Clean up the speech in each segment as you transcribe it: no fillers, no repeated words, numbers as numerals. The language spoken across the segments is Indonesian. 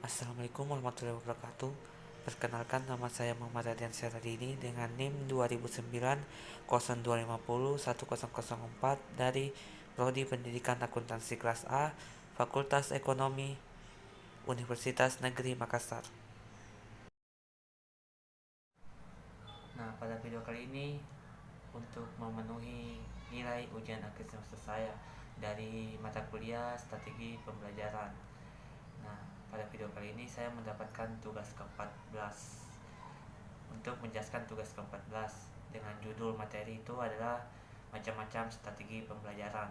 Assalamualaikum warahmatullahi wabarakatuh. Perkenalkan, nama saya Muhammad Radian Syahradini dengan NIM 2009 0250 1004 dari Prodi Pendidikan Akuntansi kelas A, Fakultas Ekonomi, Universitas Negeri Makassar. Nah, pada video kali ini untuk memenuhi nilai ujian akhir semester saya dari mata kuliah Strategi Pembelajaran. Nah, pada video kali ini saya mendapatkan tugas ke-14. Untuk menjelaskan tugas ke-14 dengan judul materi itu adalah macam-macam strategi pembelajaran.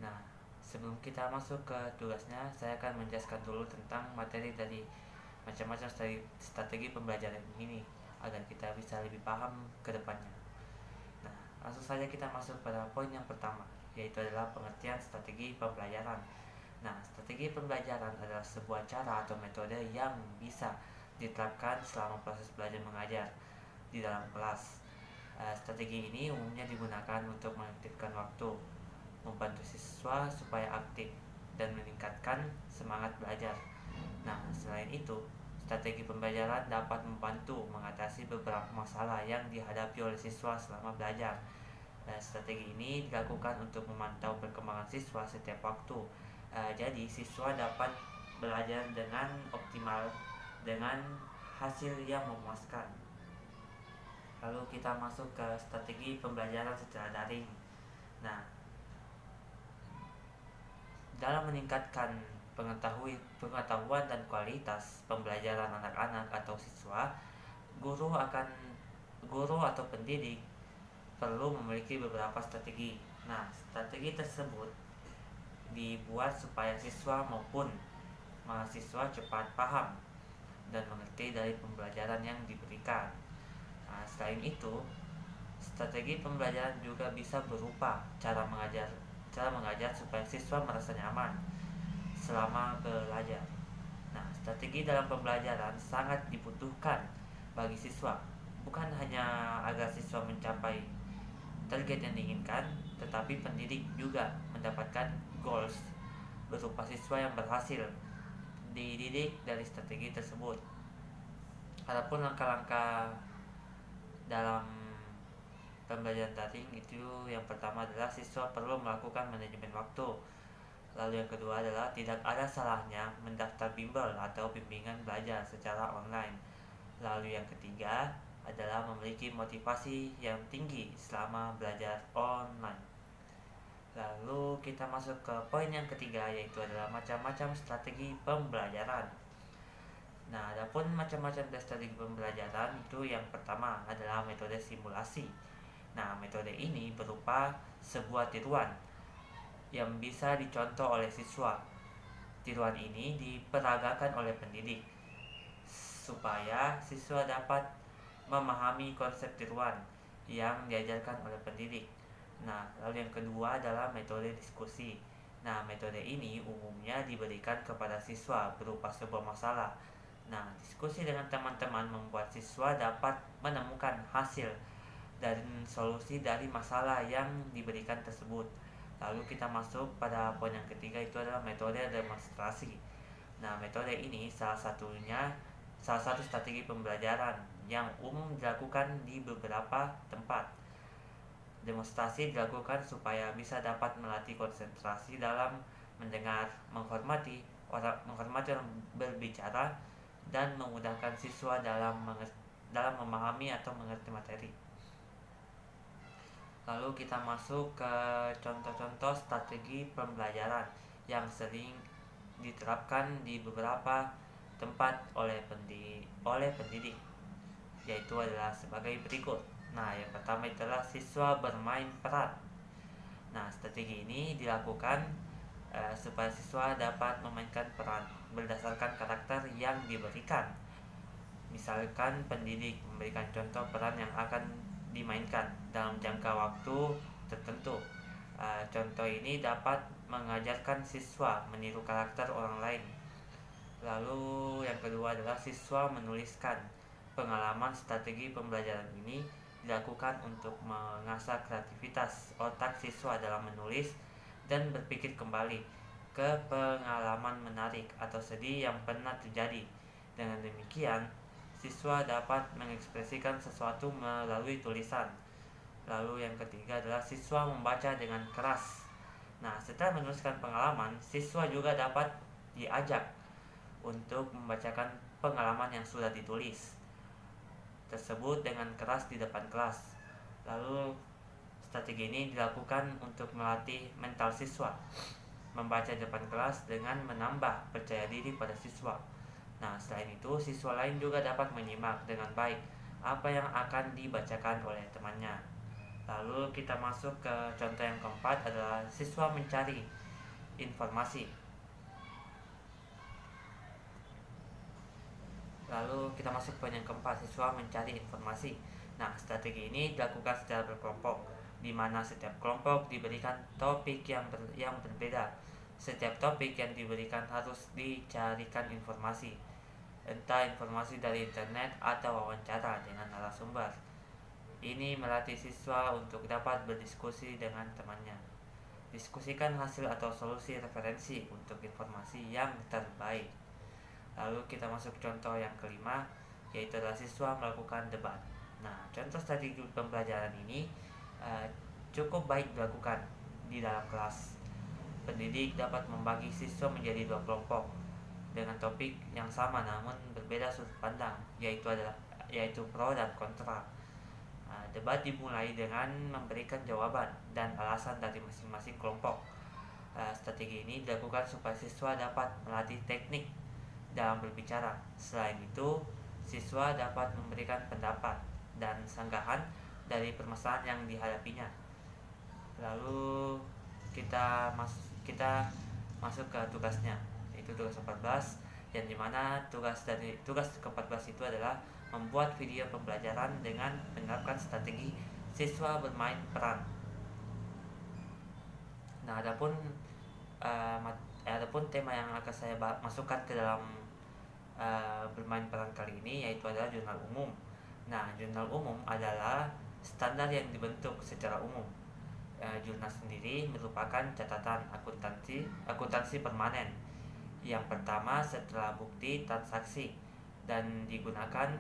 Nah, sebelum kita masuk ke tugasnya, saya akan menjelaskan dulu tentang materi dari macam-macam strategi pembelajaran ini agar kita bisa lebih paham ke depannya. Nah, langsung saja kita masuk pada poin yang pertama, yaitu adalah pengertian strategi pembelajaran. Nah, strategi pembelajaran adalah sebuah cara atau metode yang bisa diterapkan selama proses belajar mengajar di dalam kelas. Strategi ini umumnya digunakan untuk mengaktifkan waktu, membantu siswa supaya aktif, dan meningkatkan semangat belajar. Nah, selain itu, strategi pembelajaran dapat membantu mengatasi beberapa masalah yang dihadapi oleh siswa selama belajar. Strategi ini dilakukan untuk memantau perkembangan siswa setiap waktu. Jadi, siswa dapat belajar dengan optimal dengan hasil yang memuaskan. Lalu kita masuk ke strategi pembelajaran secara daring. Nah, dalam meningkatkan pengetahuan dan kualitas pembelajaran anak-anak atau siswa, guru atau pendidik perlu memiliki beberapa strategi. Nah, strategi tersebut dibuat supaya siswa maupun mahasiswa cepat paham dan mengerti dari pembelajaran yang diberikan. Nah, selain itu, strategi pembelajaran juga bisa berupa cara mengajar supaya siswa merasa nyaman selama belajar. Nah, strategi dalam pembelajaran sangat dibutuhkan bagi siswa, bukan hanya agar siswa mencapai target yang diinginkan, tetapi pendidik juga mendapatkan goals berupa siswa yang berhasil dididik dari strategi tersebut. Adapun langkah-langkah dalam pembelajaran daring itu, yang pertama adalah siswa perlu melakukan manajemen waktu. Lalu yang kedua adalah tidak ada salahnya mendaftar bimbel atau bimbingan belajar secara online. Lalu yang ketiga adalah memiliki motivasi yang tinggi selama belajar online. Lalu kita masuk ke poin yang ketiga, yaitu adalah macam-macam strategi pembelajaran. Nah, adapun macam-macam strategi pembelajaran itu, yang pertama adalah metode simulasi. Nah, metode ini berupa sebuah tiruan yang bisa dicontoh oleh siswa. Tiruan ini diperagakan oleh pendidik supaya siswa dapat memahami konsep tiruan yang diajarkan oleh pendidik. Nah, lalu yang kedua adalah metode diskusi. Nah, metode ini umumnya diberikan kepada siswa berupa sebuah masalah. Nah, diskusi dengan teman-teman membuat siswa dapat menemukan hasil dan solusi dari masalah yang diberikan tersebut. Lalu kita masuk pada poin yang ketiga, itu adalah metode demonstrasi. Nah, metode ini salah satu strategi pembelajaran yang umum dilakukan di beberapa tempat. Demonstrasi dilakukan supaya bisa dapat melatih konsentrasi dalam mendengar, menghormati orang berbicara, dan memudahkan siswa dalam memahami atau mengerti materi. Lalu kita masuk ke contoh-contoh strategi pembelajaran yang sering diterapkan di beberapa tempat oleh pendidik, yaitu adalah sebagai berikut. Nah, yang pertama adalah siswa bermain peran. Nah, strategi ini dilakukan supaya siswa dapat memainkan peran berdasarkan karakter yang diberikan. Misalkan pendidik memberikan contoh peran yang akan dimainkan dalam jangka waktu tertentu. Contoh ini dapat mengajarkan siswa meniru karakter orang lain. Lalu yang kedua adalah siswa menuliskan. Pengalaman strategi pembelajaran ini dilakukan untuk mengasah kreativitas otak siswa dalam menulis dan berpikir kembali ke ke pengalaman menarik atau sedih yang pernah terjadi. Dengan demikian, siswa dapat mengekspresikan sesuatu melalui tulisan. Lalu yang ketiga adalah siswa membaca dengan keras. Nah, setelah menuliskan pengalaman, siswa juga dapat diajak untuk membacakan pengalaman yang sudah ditulis tersebut dengan keras di depan kelas. Lalu strategi ini dilakukan untuk melatih mental siswa membaca di depan kelas dengan menambah percaya diri pada siswa. Nah, selain itu, siswa lain juga dapat menyimak dengan baik apa yang akan dibacakan oleh temannya. Lalu kita masuk ke contoh yang keempat adalah siswa mencari informasi. Lalu kita masuk poin yang keempat, siswa mencari informasi. Nah, strategi ini dilakukan secara berkelompok, di mana setiap kelompok diberikan topik yang berbeda. Setiap topik yang diberikan harus dicarikan informasi, entah informasi dari internet atau wawancara dengan narasumber. Ini melatih siswa untuk dapat berdiskusi dengan temannya. Diskusikan hasil atau solusi referensi untuk informasi yang terbaik. Lalu kita masuk contoh yang kelima, yaitu adalah siswa melakukan debat. Nah, contoh strategi pembelajaran ini cukup baik dilakukan di dalam kelas. Pendidik dapat membagi siswa menjadi dua kelompok dengan topik yang sama namun berbeda sudut pandang, yaitu pro dan kontra. Debat dimulai dengan memberikan jawaban dan alasan dari masing-masing kelompok. Strategi ini dilakukan supaya siswa dapat melatih teknik dalam berbicara. Selain itu, siswa dapat memberikan pendapat dan sanggahan dari permasalahan yang dihadapinya. Lalu kita masuk ke tugasnya, yaitu tugas 14, yang dimana tugas ke-14 itu adalah membuat video pembelajaran dengan menerapkan strategi siswa bermain peran. Nah, adapun tema yang akan saya masukkan ke dalam bermain peran kali ini yaitu adalah jurnal umum. Nah, jurnal umum adalah standar yang dibentuk secara umum. Jurnal sendiri merupakan catatan akuntansi permanen yang pertama setelah bukti transaksi dan digunakan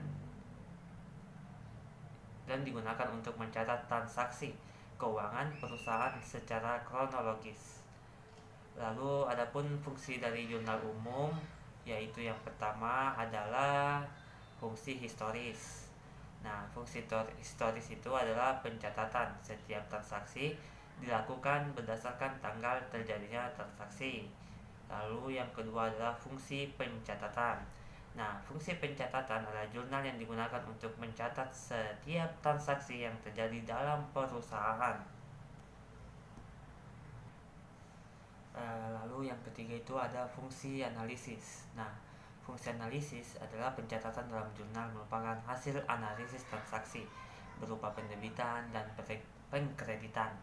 untuk mencatat transaksi keuangan perusahaan secara kronologis. Lalu adapun fungsi dari jurnal umum, yaitu yang pertama adalah fungsi historis. Nah, fungsi historis itu adalah pencatatan setiap transaksi dilakukan berdasarkan tanggal terjadinya transaksi. Lalu yang kedua adalah fungsi pencatatan. Nah, fungsi pencatatan adalah jurnal yang digunakan untuk mencatat setiap transaksi yang terjadi dalam perusahaan. Lalu yang ketiga itu ada fungsi analisis. Nah, fungsi analisis adalah pencatatan dalam jurnal merupakan hasil analisis transaksi berupa penerbitan dan pengkreditan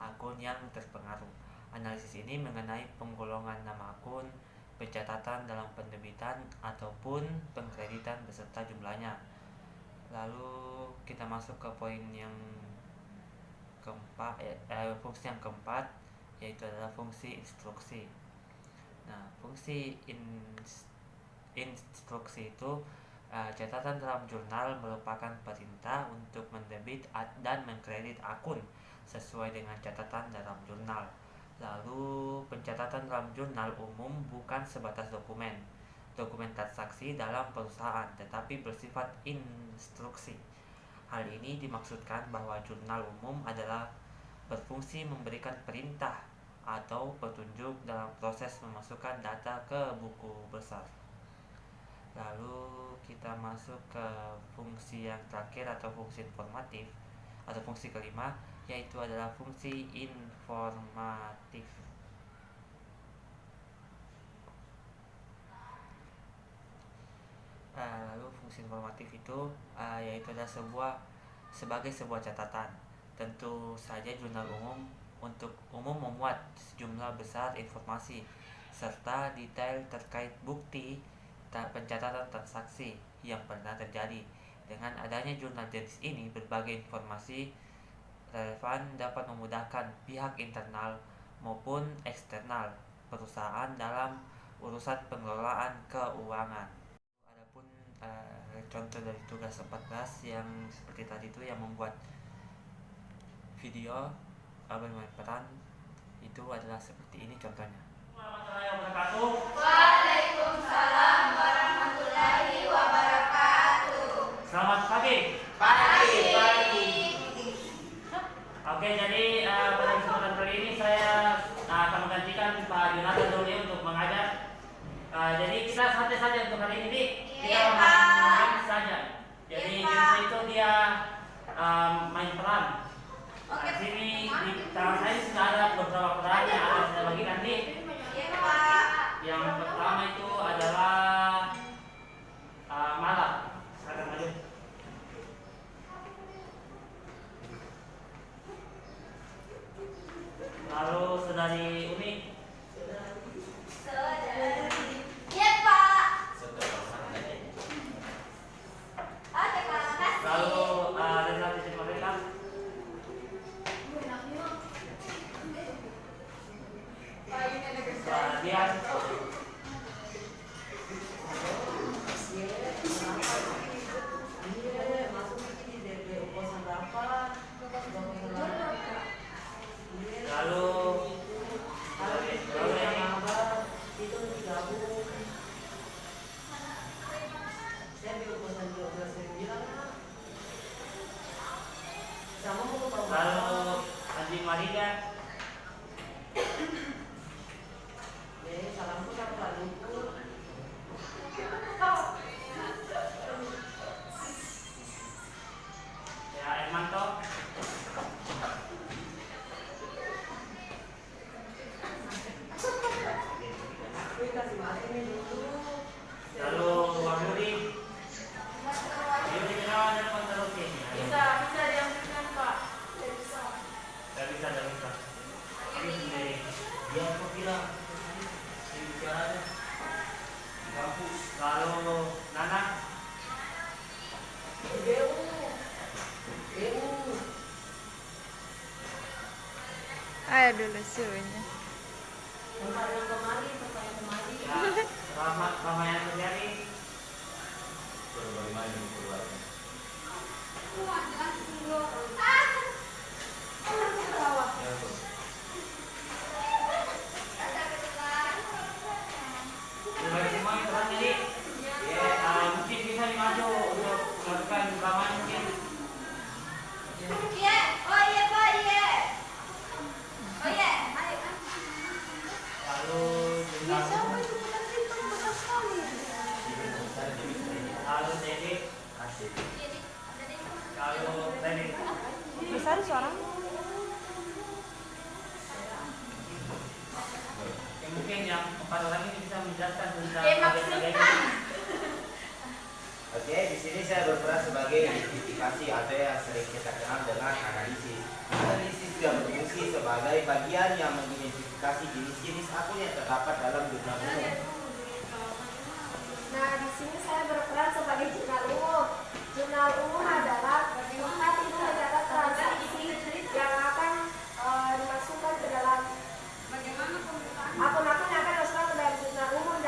akun yang terpengaruh. Analisis ini mengenai penggolongan nama akun, pencatatan dalam penerbitan ataupun pengkreditan beserta jumlahnya. Lalu kita masuk ke poin yang keempat, fungsi yang keempat, yaitu adalah fungsi instruksi. Nah, fungsi instruksi itu catatan dalam jurnal merupakan perintah untuk mendebit dan mengkredit akun sesuai dengan catatan dalam jurnal. Lalu pencatatan dalam jurnal umum bukan sebatas dokumen transaksi dalam perusahaan, tetapi bersifat instruksi. Hal ini dimaksudkan bahwa jurnal umum adalah berfungsi memberikan perintah atau petunjuk dalam proses memasukkan data ke buku besar. Lalu kita masuk ke fungsi yang terakhir atau fungsi informatif atau fungsi kelima, yaitu adalah fungsi informatif. Lalu fungsi informatif itu yaitu adalah sebagai sebuah catatan. Tentu saja jurnal umum memuat sejumlah besar informasi serta detail terkait bukti pencatatan transaksi yang pernah terjadi. Dengan adanya jurnal jenis ini, berbagai informasi relevan dapat memudahkan pihak internal maupun eksternal perusahaan dalam urusan pengelolaan keuangan. Adapun contoh dari tugas 14 yang seperti tadi itu yang membuat video bermain peran itu adalah seperti ini contohnya. Warahmatullahi wabarakatuh. Waalaikumsalam warahmatullahi wabarakatuh. Selamat pagi. Pagi. Oke, jadi pada kesempatan kali ini saya akan menggantikan Pak Jonathan dulu untuk mengajar. Jadi kita santai saja untuk hari ini, kita main saja. Jadi biasa itu dia main peran. Di sini di tangan saya sudah ada beberapa peran yang akan saya bagi nanti. Yang pertama itu adalah malam. Silakan maju. Lalu saudari Umi. Iya, Pak. Lalu Reza Titik Merdeka. Dian. Lalu Haji Maria. Ya, Hermanto. Lalu Wahyudi. Yudi Gunawan dan Konteruki. Bisa diambilkan, Pak. Gak bisa. Ini sendiri. Dia apa bilang? Ini bicaranya. Kampus. Lalu Nana. Ayo dulu suruhnya. Ya, Rahmat terjadi. Terima semua yang telah jadi. Mungkin bisa dimaju untuk melakukan rekaman mungkin. Iya. Oh iya, Pak. Iya. Oh iya. Lalu Lalu Dedik. Lalu Dedik. Besar suara. Mungkin yang 4 orang ini bisa menjelaskan tentang Maksudnya. Oke, di sini saya berperan sebagai identifikasi atau yang sering kita kenal dengan analisis. Analisis juga berfungsi sebagai bagian yang mengidentifikasi jenis-jenis akun yang terdapat dalam jurnal umum. Nah, di sini saya berperan sebagai jurnal umum. Jurnal umum adalah tempat itu adalah transaksi yang akan dimasukkan ke dalam akun-akun yang akan dimasukkan ke dalam jurnal umum.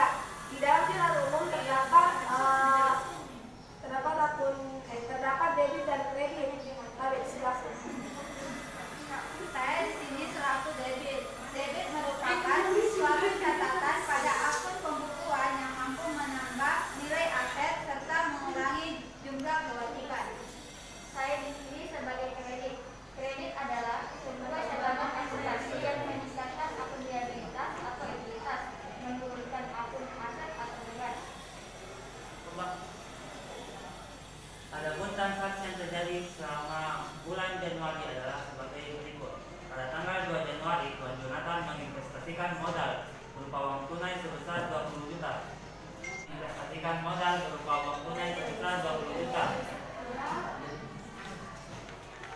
Di dalam jurnal umum terdapat terdapat debit dan kredit. Tarik sebelah. Saya di sini selaku debit. Debit merupakan suatu catatan pada akun pembukuan yang mampu menambah nilai aset serta mengurangi jumlah kewajiban. Saya di sini sebagai kredit. Kredit adalah sebuah catatan asuransi yang memisahkan akun liabilitas atau ekuitas, menurunkan akun aset atau beban. Adapun transaksi yang terjadi selama bulan Januari adalah sebagai berikut. Pada tanggal 2 Januari, Tuan Jonathan menginvestasikan modal berupa uang tunai sebesar 20 juta. Investasikan modal berupa uang tunai sebesar 20 juta.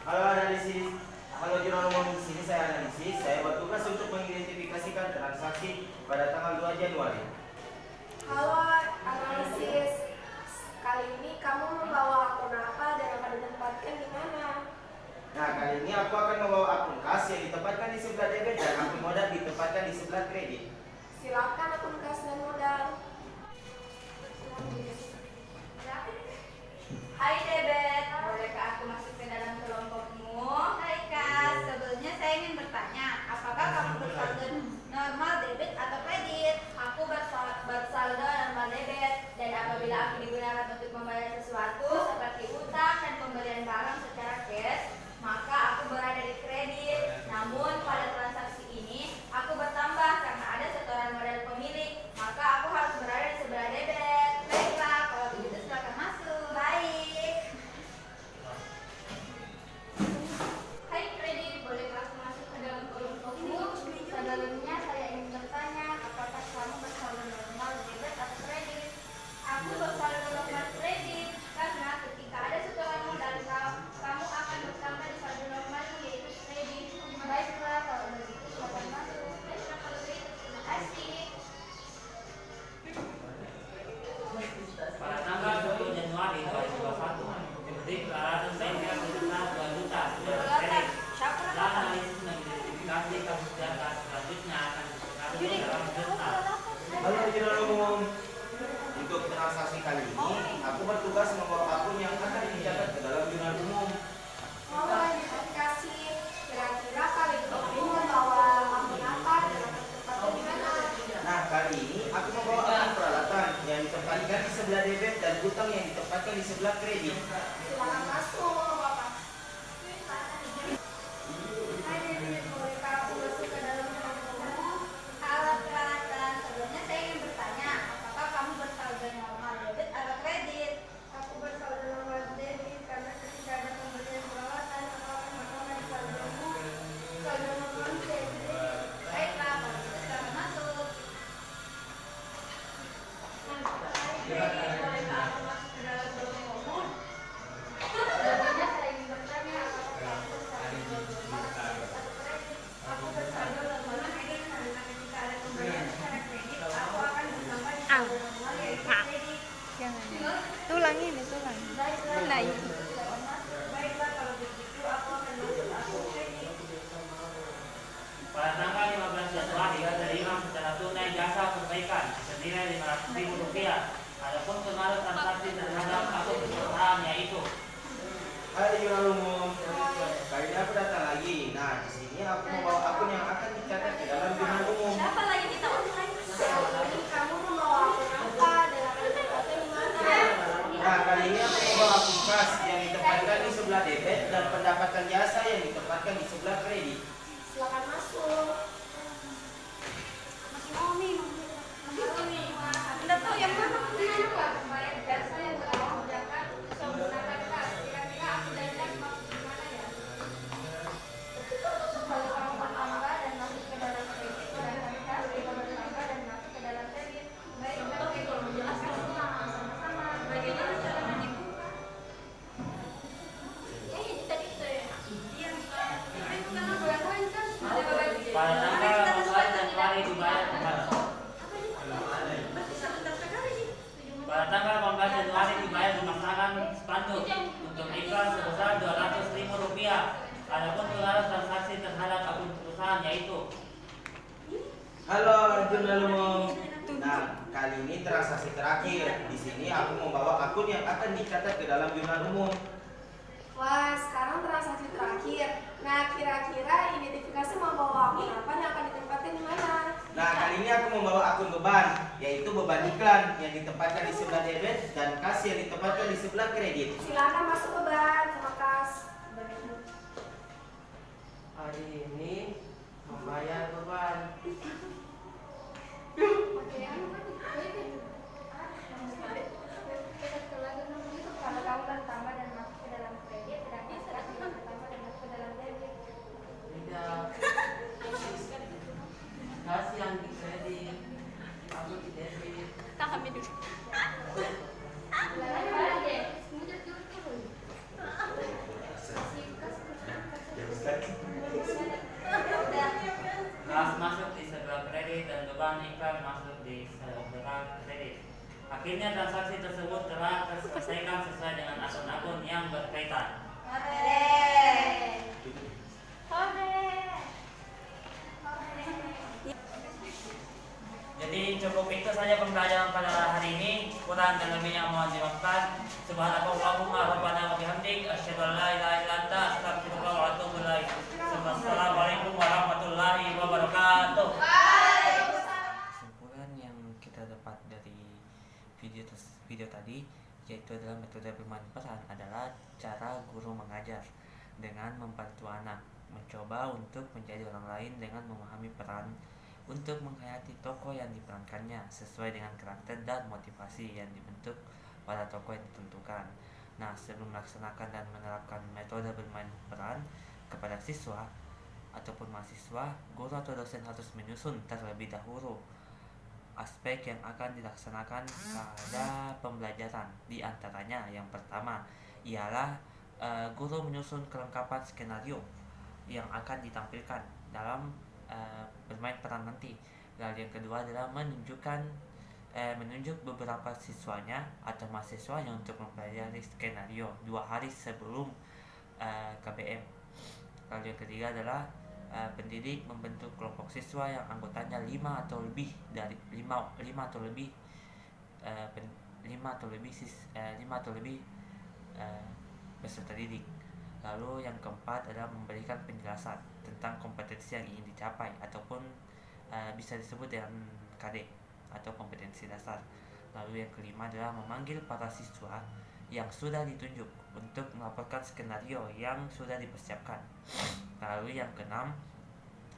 Kalau analisis, kalau jurnal umum di sini saya analisis, saya bertugas untuk mengidentifikasikan transaksi pada tanggal 2 Januari. Kalau analisis kali ini kamu membawa akun apa dan akan ditempatkan di mana? Nah, kali ini aku akan membawa akun kas yang ditempatkan di sebelah debit dan akun modal ditempatkan di sebelah kredit. bersaldo nomor debit, dan apabila aku digunakan untuk membayar sesuatu seperti utang dan pembelian barang secara cash, maka aku berada di kredit. Namun pada transaksi ini aku bertambah karena ada setoran modal pemilik, maka aku harus berada di sebelah debit. Baiklah, kalau begitu silakan masuk. Baik. Hai kredit, bolehkah aku masuk ke dalam kolom toko? Sebelumnya saya ingin bertanya, apakah kamu bersaldo normal debit atau kredit? Aku bersaldo normal kredit karena ketika ada setoran modal kamu akan bertambah di saldo normalmu yaitu kredit. Baiklah, kalau begitu silakan masuk. Baiklah, kalau begitu terima kasih. Pada tanggal 10 Januari 2021, diberi pelayanan bengkel sebesar 2 juta kredit. Dan analisis mengidentifikasi kasus data selanjutnya akan diperkarakan dalam jurnal. Halo Jurnal Umum. Untuk transaksi kali ini, aku bertugas membawa akun yang akan dicatat ke dalam Jurnal Umum. Terima kasih. Kira-kira kali ini membawa akun apa dan akan ditempatkan di mana? Nah, kali ini aku membawa akun peralatan yang ditempatkan di sebelah debit dan utang yang ditempatkan di sebelah kredit. Silakan masuk, Bapak. Hai David, bolehkah aku masuk ke dalam ruangan? Halo peralatan, sebelumnya saya ingin bertanya, apakah kamu bersaldo normal debit atau kredit? Aku bersaldo nomor debit karena ketika ada pembelian peralatan aku akan menambah di saldomu. Saldo nomor debit. Baiklah, kalau begitu silakan masuk. Hai David, bolehkah aku masuk ke dalam ruangan umum? Sebelumnya saya ingin bertanya, apakah kamu Aku bersaldo normal debit atau kredit. Aku bersaldo normal kredit karena ketika ada pembelian secara kredit aku akan menambah di saldo normal yaitu kredit. Jangan ya. Tulangin itu lagi. Nah, itu. Baiklah, kalau begitu aku akan masuk akun kredit. Pada tanggal 15 Januari, terima secara tunai jasa perbaikan senilai Rp500.000. Adapun pengaruh transaksi terhadap akun perusahaan yaitu Hai Jurnal Umum. Kali ini aku datang lagi. Nah, di sini aku membawa akun yang akan dicatat ke dalam Jurnal Umum. Siapa lagi kita online? Kali ini kamu membawa akun apa dan akan ditempatkan di mana? Nah, kali ini aku membawa akun kas yang ditempatkan di sebelah debit dan pendapatan jasa yang ditempatkan di sebelah kredit. Silakan masuk. Masih mau nih, Anda tahu yang mana? Pak? Bayar jasa yang telah dikerjakan bisa menggunakan kas. Kira-kira aku dan kas masuk di mana ya? Kalau kamu bertambah dan masuk ke dalam kredit, sedangkan kas juga bertambah dan masuk ke dalam kredit. Baik, oke, kalau menjelaskan sama-sama. Bagaimana caranya dibuka? Ini tadi itu ya? Iya. Itu kan aku yang lain kan? pada tanggal 14 Januari dibayar kembali. Pada tanggal 18 Januari dibayar pemasangan spanduk untuk iklan sebesar Rp200.000. Adapun pengaruh transaksi terhadap akun perusahaan yaitu Halo Jurnal Umum. Nah, kali ini transaksi terakhir. Di sini aku membawa akun yang akan dicatat ke dalam Jurnal Umum. Wah, sekarang transaksi terakhir. Nah, kira-kira identifikasi membawa akun apa yang akan ditempatkan di mana? Nah, kali ini aku membawa akun beban, yaitu beban iklan yang ditempatkan di sebelah debit dan kas yang ditempatkan di sebelah kredit. Silakan masuk beban. Terima kasih. Hari ini membayar beban. Kalau kamu bertambah dan masuk ke dalam kredit, sedangkan kas juga bertambah dan masuk ke dalam debit. Tidak. Kasih yang di kredit, aku di debit. kas masuk di sebelah kredit dan beban iklan masuk di sebelah kredit. Akhirnya transaksi tersebut telah terselesaikan sesuai dengan akun-akun yang berkaitan. Jadi cukup itu saja pembelajaran pada hari ini. Kurang dan lebihnya mohon dimaafkan. Subhanakallahumma rabbana wa bihamdik asyhadu an la ilaha illa anta astaghfiruka wa atubu ilaik. Assalamualaikum warahmatullahi wabarakatuh. Waalaikumsalam. Kesimpulan yang kita dapat video tadi, yaitu adalah metode bermain peran adalah cara guru mengajar dengan membantu anak mencoba untuk menjadi orang lain dengan memahami peran untuk menghayati tokoh yang diperankannya sesuai dengan karakter dan motivasi yang dibentuk pada tokoh yang ditentukan. Nah, sebelum melaksanakan dan menerapkan metode bermain peran kepada siswa ataupun mahasiswa, guru atau dosen harus menyusun terlebih dahulu aspek yang akan dilaksanakan pada pembelajaran. Di antaranya, yang pertama ialah guru menyusun kelengkapan skenario yang akan ditampilkan dalam bermain peran nanti. Lalu yang kedua adalah menunjuk beberapa siswanya atau mahasiswanya untuk mempelajari skenario 2 hari sebelum KBM. Lalu yang ketiga adalah pendidik membentuk kelompok siswa yang anggotanya 5 atau lebih peserta didik. Lalu yang keempat adalah memberikan penjelasan tentang kompetensi yang ingin dicapai ataupun bisa disebut dengan KD atau kompetensi dasar. Lalu yang kelima adalah memanggil para siswa yang sudah ditunjuk untuk melaporkan skenario yang sudah dipersiapkan. Lalu yang keenam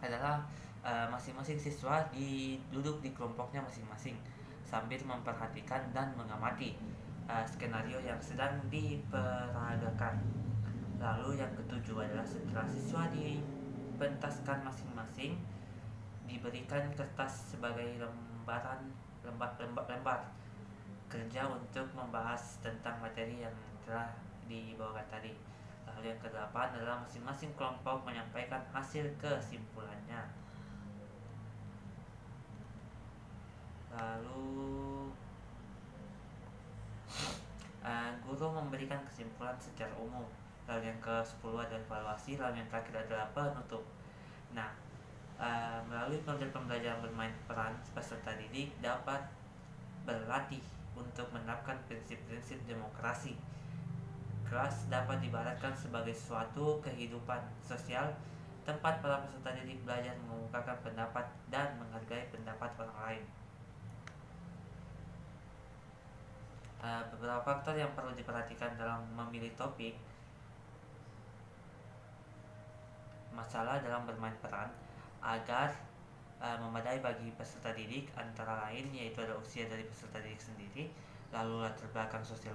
adalah masing-masing siswa duduk di kelompoknya masing-masing sambil memperhatikan dan mengamati skenario yang sedang diperagakan. Lalu yang ketujuh adalah setelah siswa dipentaskan masing-masing, diberikan kertas sebagai lembar kerja untuk membahas tentang materi yang telah dibawakan tadi. Lalu yang kedelapan adalah masing-masing kelompok menyampaikan hasil kesimpulannya. Lalu guru memberikan kesimpulan secara umum. Lalu yang ke-10 adalah evaluasi. Lalu yang terakhir adalah penutup. Nah, melalui pembelajaran bermain peran, peserta didik dapat berlatih untuk menerapkan prinsip-prinsip demokrasi. Kelas dapat diibaratkan sebagai suatu kehidupan sosial tempat para peserta didik belajar mengemukakan pendapat dan menghargai pendapat orang lain. Beberapa faktor yang perlu diperhatikan dalam memilih topik masalah dalam bermain peran agar memadai bagi peserta didik, antara lain yaitu ada usia dari peserta didik sendiri, lalu latar belakang sosial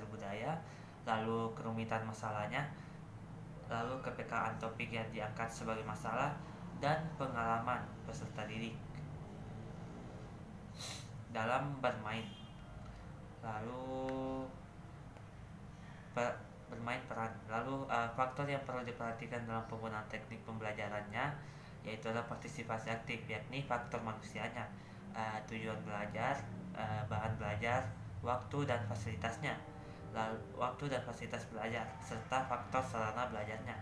budaya, lalu kerumitan masalahnya, lalu kepekaan topik yang diangkat sebagai masalah, dan pengalaman peserta didik dalam bermain. Lalu bermain peran. Lalu faktor yang perlu diperhatikan dalam penggunaan teknik pembelajarannya yaitu adalah partisipasi aktif, yakni faktor manusianya, tujuan belajar, bahan belajar, waktu dan fasilitasnya, lalu waktu dan fasilitas belajar, serta faktor sarana belajarnya.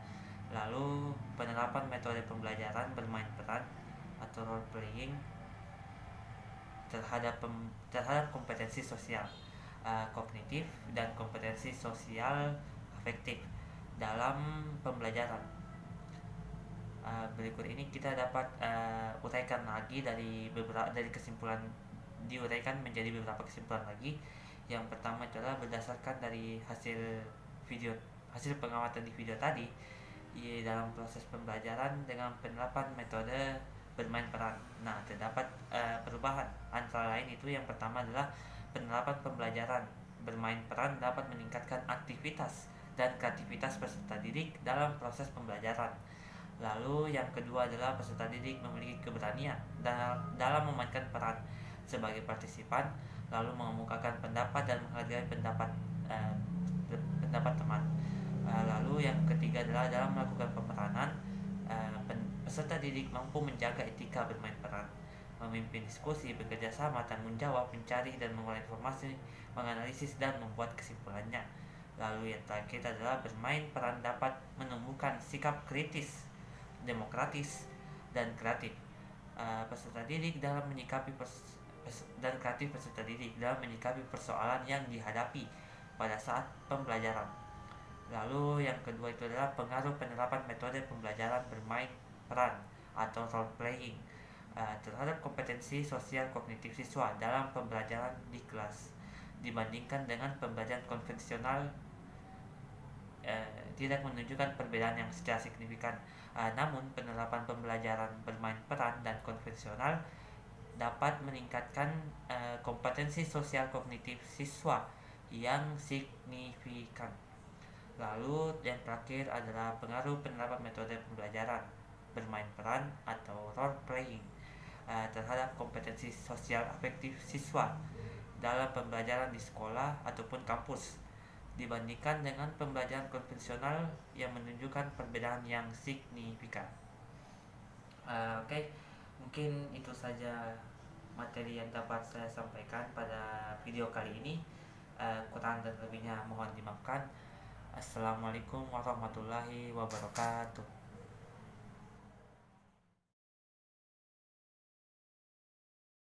Lalu penerapan metode pembelajaran bermain peran atau role playing terhadap kompetensi sosial, kognitif, dan kompetensi sosial afektif dalam pembelajaran. Berikut ini kita dapat uraikan lagi dari kesimpulan, diuraikan menjadi beberapa kesimpulan lagi. Yang pertama adalah berdasarkan dari hasil pengamatan di video tadi, dalam proses pembelajaran dengan penerapan metode bermain peran. Nah, terdapat perubahan, antara lain itu yang pertama adalah penerapan pembelajaran bermain peran dapat meningkatkan aktivitas dan kreativitas peserta didik dalam proses pembelajaran. Lalu yang kedua adalah peserta didik memiliki keberanian dalam memainkan peran sebagai partisipan, lalu mengemukakan pendapat dan menghargai pendapat teman. Lalu yang ketiga adalah dalam melakukan pemeranan, peserta didik mampu menjaga etika bermain peran, memimpin diskusi, bekerja sama, tanggung jawab, mencari dan mengolah informasi, menganalisis dan membuat kesimpulannya. Lalu yang terakhir adalah bermain peran dapat menumbuhkan sikap kritis, demokratis, dan kreatif peserta didik dalam menyikapi peserta didik dalam menyikapi persoalan yang dihadapi pada saat pembelajaran. Lalu yang kedua itu adalah pengaruh penerapan metode pembelajaran bermain peran atau role playing terhadap kompetensi sosial kognitif siswa dalam pembelajaran di kelas dibandingkan dengan pembelajaran konvensional tidak menunjukkan perbedaan yang secara signifikan. Namun penerapan pembelajaran bermain peran dan konvensional dapat meningkatkan kompetensi sosial kognitif siswa yang signifikan. Lalu yang terakhir adalah pengaruh penerapan metode pembelajaran bermain peran atau role playing terhadap kompetensi sosial afektif siswa dalam pembelajaran di sekolah ataupun kampus dibandingkan dengan pembelajaran konvensional yang menunjukkan perbedaan yang signifikan. Oke, mungkin itu saja materi yang dapat saya sampaikan pada video kali ini. Kurang dan lebihnya mohon dimaafkan. Assalamualaikum warahmatullahi wabarakatuh.